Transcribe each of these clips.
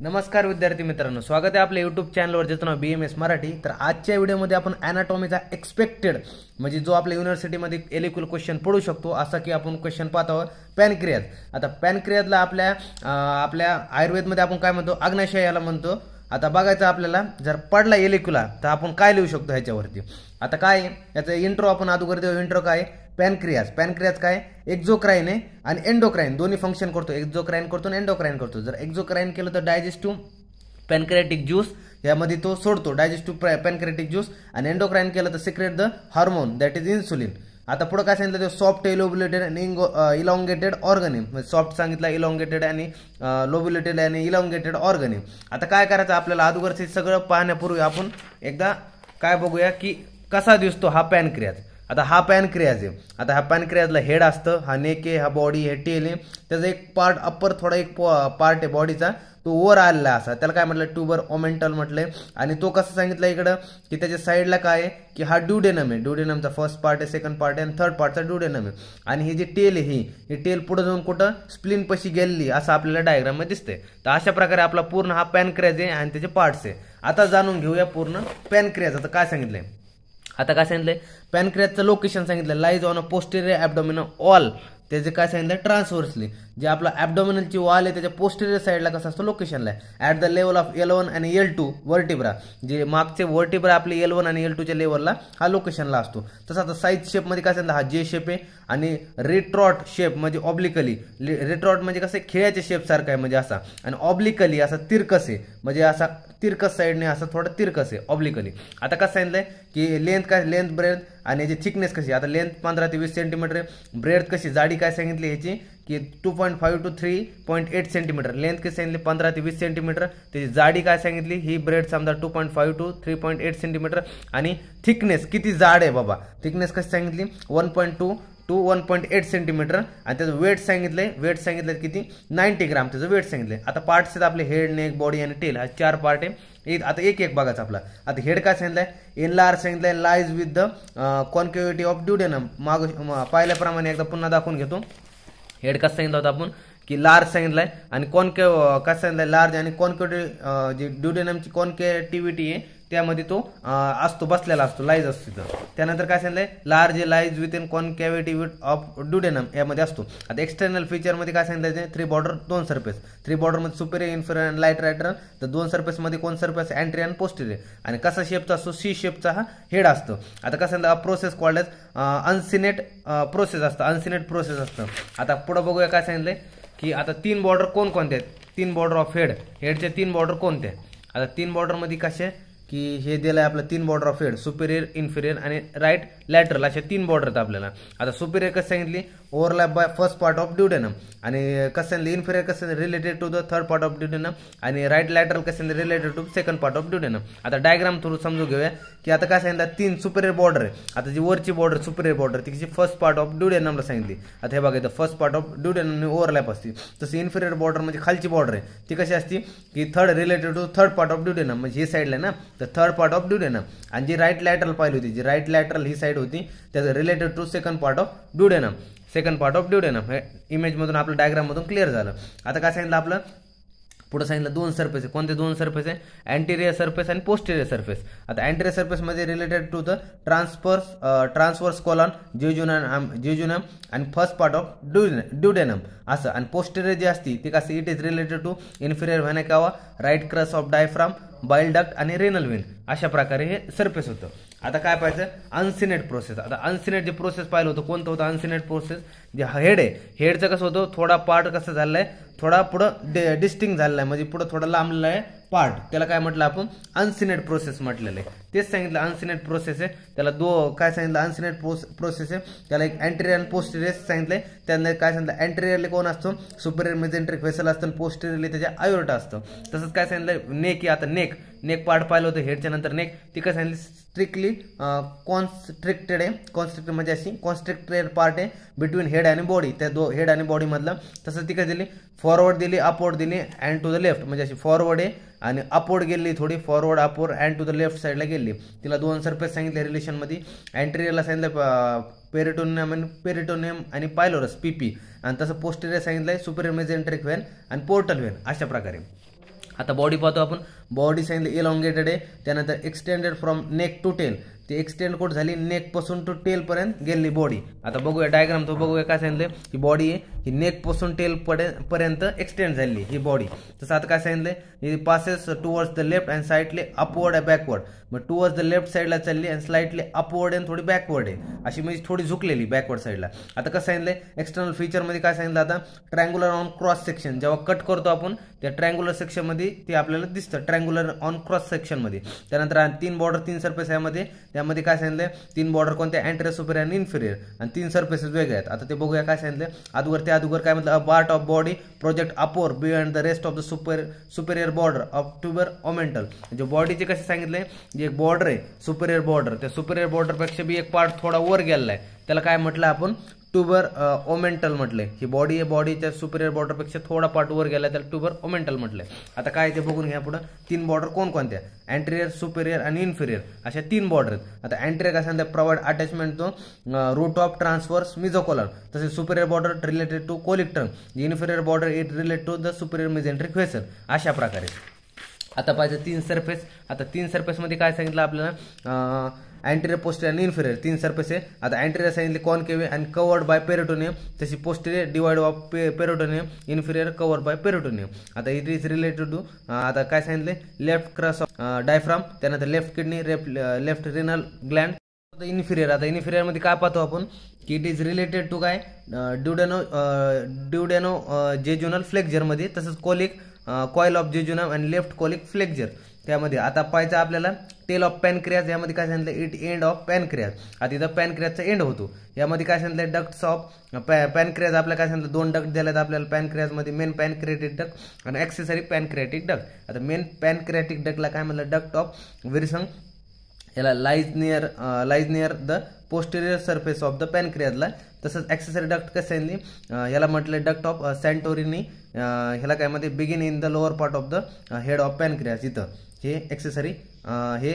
नमस्कार विद्यार्थी मित्रांनो, स्वागत आहे आपल्या यूट्यूब चॅनलवर ज्याचं नाव BMS मराठी। तर आजच्या व्हिडिओमध्ये आपण अॅनाटॉमीचा एक्सपेक्टेड म्हणजे जो आपल्या युनिव्हर्सिटीमध्ये एलिक्युल क्वेश्चन पडू शकतो असा की आपण क्वेश्चन पाहत आहोत पॅनक्रियाज। आता पॅनक्रियाजला आपल्या आयुर्वेदमध्ये आपण काय म्हणतो, अग्न्याशय याला म्हणतो। आता बघायचं आपल्याला जर पडला एलिक्युला तर आपण काय लिहू शकतो ह्याच्यावरती। आता काय याचा इंट्रो आपण अगोदर देऊ। इंट्रो काय, पॅनक्रियाज काय एक्झोक्राइन आहे आणि एंडोक्राइन दोन्ही फंक्शन करतो। एक्झोक्राइन करतो आणि एंडोक्राइन करतो। जर एक्झोक्राइन केलं तर डायजेस्टिव्ह पॅनक्रियाटिक ज्यूस यामध्ये तो सोडतो डायजेस्टिव्ह पॅनक्रियाटिक ज्यूस, आणि एंडोक्राइन केलं तर secrete the hormone that is insulin. आता पुढे काय सांगितलं, सॉफ्ट लोब्युलेटेड आणि इलॉंगेटेड ऑर्गन म्हणजे सॉफ्ट सांगितलं, इलॉंगेटेड आणि लोब्युलेटेड आणि इलॉंगेटेड ऑर्गन। आता काय करायचं आपल्याला, अगोदरचे सगळं पाहण्यापूर्वी आपण एकदा काय बघूया की कसा दिसतो हा पॅनक्रियाज। आता हा पॅनक्रियाज आहे। आता हा पॅनक्रियाजला हेड असतं, हा नेक आहे, हा बॉडी आहे, टेल आहे। त्याचा एक पार्ट अप्पर थोडा एक पार्ट आहे बॉडीचा तो वर आलेला असा, त्याला काय म्हटलं ट्यूबर ओमेंटल म्हटलंय। आणि तो कसं सांगितलं इकडं की त्याच्या साईडला काय आहे की हा ड्युडेनम आहे। ड्युडेनमचा फर्स्ट पार्ट आहे, सेकंड पार्ट आहे आणि थर्ड पार्टचा ड्युडेनम आहे। आणि ही जी टेल आहे ही टेल पुढे जाऊन कुठं स्प्लिन पशी गेलेली असं आपल्याला डायग्राम मध्ये दिसते। तर अशा प्रकारे आपला पूर्ण हा पॅनक्रियाज आहे आणि त्याचे पार्ट्स आहे। आता जाणून घेऊया पूर्ण पॅनक्रियाज। आता काय सांगितलंय, आता काय सांगितलंय पॅनक्रियाजचं लोकेशन सांगितलं lies on a posterior abdominal wall. त्याचे काय सांगितलं ट्रान्सव्हर्सली, जे आपला ॲब्डोमिनलची वॉल आहे त्याच्या पोस्टेरियर साईडला कसं असतं लोकेशनला at the level of L1 आणि L2 वर्टिब्रा, जे मागचे वर्टिब्रा आपले L1 आणि L2 च्या लेवलला हा लोकेशनला असतो। तसं आता साईज शेप मध्ये काय सांगितलं, हा जे शेप आहे आणि रिट्रॉट शेप म्हणजे ऑब्लिकली, रिट्रॉट म्हणजे कसं खेळ्याच्या शेप सारखा आहे म्हणजे असा, आणि ऑब्लिकली असा तिरकस आहे म्हणजे असा तिरकस साईडने असं थोडं तिरकस आहे ऑब्लिकली। आता कसं सांगितलंय की लेंथ काय, लेंथ ब्रेथ आणि याची थिकनेस कशी, आता लेंथ 15 ते 20 सेंटीमीटर आहे, ब्रेथ कशी जाडी काय सांगितली याची की 2.5 to 3.8 सेंटीमीटर। लेंथ कशी सांगितली 15 ते 20 सेंटीमीटर, त्याची जाडी काय सांगितली ही ब्रेथ समजा 2.5 to 3.8 सेंटीमीटर। आणि थिकनेस किती जाड आहे बाबा, थिकनेस कशी सांगितली 1.2 to 1.8 सेंटीमीटर। आणि त्याचं वेट सांगितलंय किती 90 ग्राम त्याचं वेट सांगितलंय। आता पार्ट्स आहेत आपले हेड, नेक, बॉडी आणि टेल, हा 4 पार्ट आहे। आता एक एक बघायचं आपला। आता हेड काय सांगितलंय एनलार्ज सांगितलंय लाईज विथ द कॉन्केव्हिटी ऑफ ड्युडेनम। माग पाहिल्याप्रमाणे एकदा पुन्हा दाखवून घेतो। हेड कसं सांगितलं होतं आपण की लार्ज सांगितलंय आणि कसं सांगितलंय लार्ज आणि कॉन्केव्हिटी जी ड्युडेनमची कॉन्केटिव्हिटी आहे त्यामध्ये तो असतो, बसलेला असतो, लाईज असतो तिथं। त्यानंतर काय सांगितलंय large lies within concavity of duodenum यामध्ये असतो। आता एक्सटर्नल फीचर मध्ये काय सांगितलं 3 बॉर्डर 2 सरफेस, 3 बॉर्डर मध्ये सुपेरियर, इन्फिरियर आणि लाईट रायटर। तर 2 सरफेस मध्ये कोण सरफेस अँटेरियर आणि पोस्टेरियर। आणि कसा शेपचा असतो सी शेपचा हा हेड असतो। आता कसं सांगितलं process called as uncinate process असतं, अनसिनेट प्रोसेस असतं। आता पुढे बघूया काय सांगितलंय की आता 3 बॉर्डर कोणकोणते आहेत, 3 बॉर्डर ऑफ हेडचे 3 बॉर्डर कोणते। आता 3 बॉर्डर मध्ये कसे की हे दिलंय आपलं 3 border of head, superior, inferior आणि राईट लॅटरल अशा 3 बॉर्डर आहेत आपल्याला। आता सुपेरियर कसं सांगितली overlap by first part of duodenum, आणि कसं सांगितलं इन्फिरियर कसं related to the third part of duodenum, आणि राईट लॅटरल कसं related to second part of duodenum. आता डायग्राम थ्रू समजून घेऊया की आता काय सांगितलं 3 सुपेरियर बॉर्डर आहे। आता जी वरची बॉर्डर सुपेरियर बॉर्डर तिची फर्स्ट पार्ट ऑफ ड्युडेनमला सांगितली। आता हे बघा इथं फर्स्ट पार्ट ऑफ ड्युडेनम ओव्हरलॅप असते। तसं इन्फिरियर बॉर्डर म्हणजे खालची बॉर्डर आहे ती कशी असते की third related to third part of duodenum, म्हणजे ही साईडला ना तर थर्ड पार्ट ऑफ ड्युडेनम। आणि जी राईट लॅटरल पाहिली होती, जी राईट लॅटरल ही साईड होती त्याचं related to second part of duodenum, second part of duodenum. हे इमेज मधून आपलं डायग्राम मधून क्लिअर झालं। आता काय सांगितलं आपलं पुढे सांगितलं 2 सरफेस आहे, कोणते 2 सरफेस आहे अँटेरियर सरफेस आणि पोस्टेरियर सरफेस। आता अँटेरियर सरफेस मध्ये related to the transverse colon jejunum आणि फर्स्ट पार्ट ऑफ ड्युडेनम असं। आणि पोस्टेरियर जी असती ती कसं it is related to inferior vena cava, right crus of diaphragm, bile duct आणि रेनल वेन, अशा प्रकारे हे सरफेस होतं। आता काय पाहायचं अनसिनेट प्रोसेस। आता अनसिनेट जे प्रोसेस पाहिलं होतं कोणतं होतं अनसिनेट प्रोसेस, जे हेड आहे हेडचं कसं होतं थोडा पार्ट कसं झालाय थोडा पुढं डिस्टिंग झालेला आहे म्हणजे पुढं थोडा लांबलेला आहे पार्ट, त्याला काय म्हटलं आपण अनसिनेट प्रोसेस म्हटलेलं आहे। तेच सांगितलं अनसिनेट प्रोसेस आहे त्याला काय सांगितलं अनसिनेट प्रोसेस आहे त्याला एक अँटेरियर आणि पोस्टेरियर सांगितलंय। त्यांना काय सांगितलं अँटेरियरली कोण असतो सुपेरियर मेजेंट्रिक व्हेसल असतं आणि पोस्टेरियरली त्याच्या आयोर्टा असतं। तसंच काय सांगितलं नेक, आता नेक पार्ट पाहिलं होतं हेडच्या नंतर नेक, ती काय सांगितली स्ट्रिक्टली कॉन्स्ट्रिक्टेड आहे, कॉन्स्ट्रिक्टेड म्हणजे अशी कॉन्स्ट्रिक्टेड पार्ट आहे बिटवीन हेड आणि बॉडी, त्या हेड आणि बॉडी मधलं। तसंच ती काय दिली फॉरवर्ड दिली, अपवर्ड दिली अँड टू द लेफ्ट, म्हणजे अशी फॉरवर्ड आहे आणि अपवर्ड गेली थोडी, forward upward and to the left साईडला गेली। तिला 2 सरफेस सांगितले रिलेशन मध्ये, अँटेरियरला सांगितलं पेरिटोनियम आणि पायलोरस पीपी, आणि तसं पोस्टेरियर सांगितलंय सुपेरियर मेजेंट्रिक व्हेन आणि पोर्टल व्हेन, अशा प्रकारे। आता बॉडी पाहतो आपण. बॉडी सांगितलं इलॉंगेटेड आहे. त्यानंतर extended from neck to tail, ती एक्सटेंड कुठं झाली, नेक पासून टू टेल पर्यंत गेली बॉडी. आता बघूया डायग्राम, तो बघूया काय सांगितलं, ही बॉडी आहे, ही नेक पासून टेल पर्यंत एक्सटेंड झाली ही बॉडी. तसं आता काय सांगितलंय, ही passes towards the left and slightly upward and backward. मग टुवर्ड्स द लेफ्ट साईडला चालली आणि स्लाइटली अपवर्ड आणि थोडी बॅकवर्ड आहे, अशी म्हणजे थोडी झुकलेली बॅकवर्ड साईडला. आता कसं सांगितलंय एक्सटर्नल फीचरमध्ये काय सांगितलं, आता ट्रायंगुलर ऑन क्रॉस सेक्शन, जेव्हा कट करतो आपण त्या ट्रायंगुलर सेक्शनमध्ये ते आपल्याला दिसतं, ट्रायंगुलर ऑन क्रॉस सेक्शनमध्ये. त्यानंतर 3 बॉर्डर 3 सरफेस यामध्ये, त्यामध्ये काय सांगितलंय 3 बॉर्डर कोणत्या, अँटेरियर सुपेरियर आणि इन्फिरियर, आणि 3 सरफेसेस वेगळे आहेत. आता ते बघूया काय सांगितलं. अगोदर काय म्हटलं, a part of body project upward beyond the rest of the superior border of tuber omental. जो बॉडीचे कसे सांगितले, जे एक बॉर्डर आहे सुपेरियर बॉर्डर, त्या सुपेरियर बॉर्डरपेक्षा बी एक पार्ट थोडा वर गेलेला आहे, त्याला काय म्हटलं आपण, ट्युबर ओमेंटल म्हटलंय. ही बॉडी आहे, बॉडीच्या सुपेरियर बॉर्डरपेक्षा थोडा पार्ट वर गेला, त्याला ट्युबर ओमेंटल म्हटलंय. आता काय ते बघून घ्या पुढं. 3 बॉर्डर कोणकोणत्या, अँटेरियर सुपेरियर आणि इन्फिरियर, अशा 3 बॉर्डर आहेत. आता अँटेरियर काय सांगतात, provide attachment to root of transverse mesocolon. तसेच superior border related to colic trunk, inferior border it related to the superior mesenteric vessel, अशा प्रकारे. आता पाहिजे 3 सरफेस. आता 3 सरफेसमध्ये काय सांगितलं आपल्याला, अँटेरियर पोस्टेरियर आणि इन्फिरियर 3 सरफेस आहे. आता अँटेरियर सांगितले कॉनकेव्ह आणि कवर्ड बाय पेरिटोनियम, तशी posterior divide of peritoneum, inferior covered by peritoneum. आता इट इज रिलेटेड टू, आता काय सांगितले, लेफ्ट क्रस ऑफ डायफ्राम, त्यानंतर left kidney, left renal Gland. Inferior, आता इन्फिरियर मध्ये काय पाहतो आपण की इट इज रिलेटेड टू काय, ड्युडेनो जेजुनल फ्लेक्झर मध्ये, तसंच कोलिक कॉइल ऑफ जेजुनम आणि लेफ्ट कोलिक फ्लेक्झर त्यामध्ये. आता पाहायचं आपल्याला टेल ऑफ पॅनक्रियाज, यामध्ये काय सांगितलं, इट एंड ऑफ पॅनक्रियाज. आता इथं पॅनक्रियाजचा एंड होतो. यामध्ये काय सांगितलं, डक्ट्स ऑफ पॅनक्रियाज, आपल्याला काय सांगितलं 2 डक्ट दिलेत आपल्याला पॅनक्रियाजमध्ये, मेन पॅनक्रियाटिक डक्ट आणि ॲक्सेसरी पॅनक्रियाटिक डक्ट. आता मेन पॅनक्रियाटिक डक्टला काय म्हणलं, डक्ट ऑफ विरसंग, याला lies near the posterior surface of the पॅनक्रियाजला. तसंच ॲक्सेसरी डक्ट कसं आहे, याला म्हटलं डक्ट ऑफ सॅन्टोरिनी, ह्याला काय मध्ये begin in the lower part of the head of pancreas. इथं हे ॲक्सेसरी, हे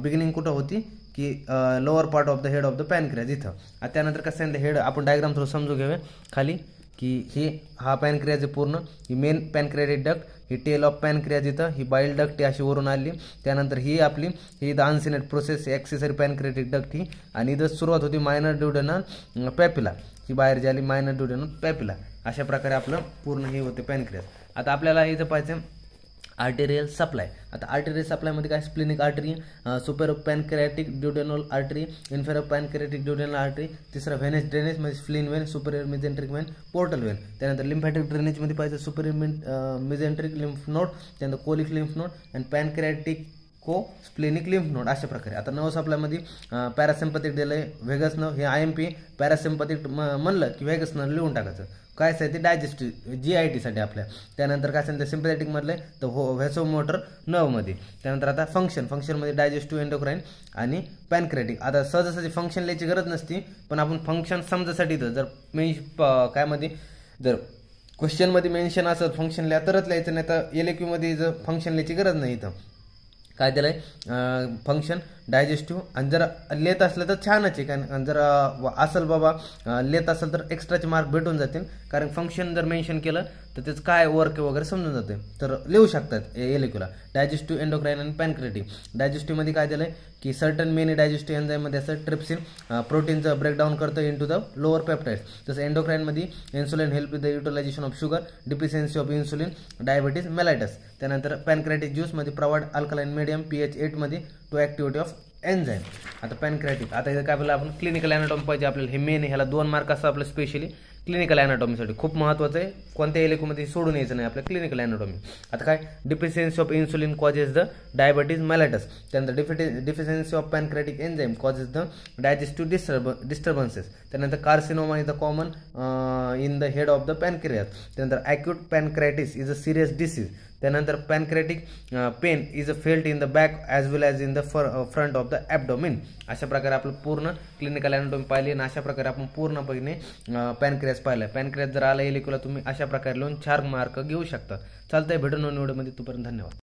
बिगिनिंग कुठं होती की lower part of the head of the pancreas इथं. त्यानंतर कसं आहे, हेड आपण डायग्राम थोडं समजून घेऊया खाली, की हा पॅनक्रियाज आहे पूर्ण, ही मेन पॅनक्रियाटिक डक्ट, ही टेल ऑफ पॅनक्रियाज इथं, ही बाईल डक्ट ही अशी वरून आली. त्यानंतर ही आपली ही the uncinate process accessory pancreatic duct ही, आणि इथं सुरुवात होती मायनर ड्युडेनल पॅपिला, ही बाहेर जी आली मायनर ड्युडेनल पॅपिला. अशा प्रकारे आपलं पूर्ण हे होते पॅनक्रियाज. आता आपल्याला इथं पाहायचं आर्टेरियल सप्लाय. आता आर्टेरियल सप्लायमध्ये काय, splenic artery, super pancreatic duodenal artery, inferior pancreatic duodenal artery. तिसरा व्हेनस ड्रेनेज म्हणजे spleen vein, superior mesenteric vein, portal vein. त्यानंतर लिम्फॅटिक ड्रेनेजमध्ये पाहिजे सुपेरियर मेजेंट्रिक लिम्फ नोड, त्यानंतर कोलिक लिम्फ नोड आणि पॅनक्रियाटिक स्प्लेनिक लिम्फ नोड, अशा प्रकारे. आता नर्व सप्लायमध्ये पॅरासिम्पॅथिक दिलंय, व्हेगस नर्व, हे IMP पॅरासिम्पॅथिक म्हणलं की व्हेगस नर्व लिहून टाकायचं. काय आहे ते डायजेस्टिव्ह GIT साठी आपल्या. त्यानंतर काय सांगते सिम्पॅथेटिक मधले तर व्हेसोमोटर नर्वमध्ये. त्यानंतर आता फंक्शनमध्ये डायजेस्टिव्ह, एंडोक्राइन आणि पॅनक्रियाटिक. आता सहजासहजी फंक्शन लिहायची गरज नसती, पण आपण फंक्शन समजासाठी जर काय मध्ये जर क्वेश्चनमध्ये मेन्शन असं फंक्शन लिहा तरच लिहायचं, नाही तर LAQ मध्ये जर फंक्शन लिहायची गरज नाही. इथं काय दिलंय, फंक्शन डायजेस्टिव्ह, आणि जर लेत असलं तर छानच आहे, कारण जर असेल बाबा लेत असेल तर एक्स्ट्राचे मार्क भेटून जातील, कारण फंक्शन जर मेन्शन केलं तर त्याचं काय वर्क वगैरे समजून जाते. तर लिहू शकतात LAQला डायजेस्टिव्ह, एंडोक्राइन आणि पॅनक्रियाटिक. डायजेस्टिव्हमध्ये काय दिलंय की सर्टन मेनी डायजेस्टिव्ह एन्झाईममध्ये असं ट्रिप्सिन प्रोटीनचं ब्रेकडाऊन करतं इनटू द लोअर पेप्टाइड्स. तसं एंडोक्राइनमध्ये insulin help with the utilization of sugar, deficiency of insulin, diabetes mellitus. त्यानंतर पॅनक्रियाटिक ज्यूसमध्ये प्रोव्हाइड अल्कलाइन मीडियम pH 8 मध्ये टू ऍक्टिव्हिटी ऑफ एन्झाईम. आता पॅनक्रियाटिक, आता इथं काय आपल्याला आपण क्लिनिकल अॅनाटॉमी पाहिजे आपल्याला, हे मेन आहे, ह्याला 2 मार्क असतात आपलं स्पेशली क्लिनिकल अॅनाटॉमीसाठी, खूप महत्त्वाचं आहे. कोणत्या LAQमध्ये सोडून यायचं नाही आपल्या क्लिनिकल अॅनाटॉमी. आता काय, deficiency of insulin causes the diabetes mellitus. त्यानंतर deficiency of pancreatic enzyme causes the digestive disturbances. त्यानंतर carcinoma is the common in the head of the pancreas. त्यानंतर acute pancreatitis is a serious disease. त्यानंतर pancreatic pain is a felt in the back as well as in the front of the abdomen. अशा प्रकारे आपलं पूर्ण clinical anatomy पाहिली, आणि अशा प्रकारे आपण पूर्णपणे पॅनक्रियाज पाहिलं. पॅनक्रियाज जर आला LAQला तुम्ही अशा प्रकारे लिहून 4 मार्क घेऊ शकता. चालतंय, भेटून व्हिडिओमध्ये. तोपर्यंत धन्यवाद.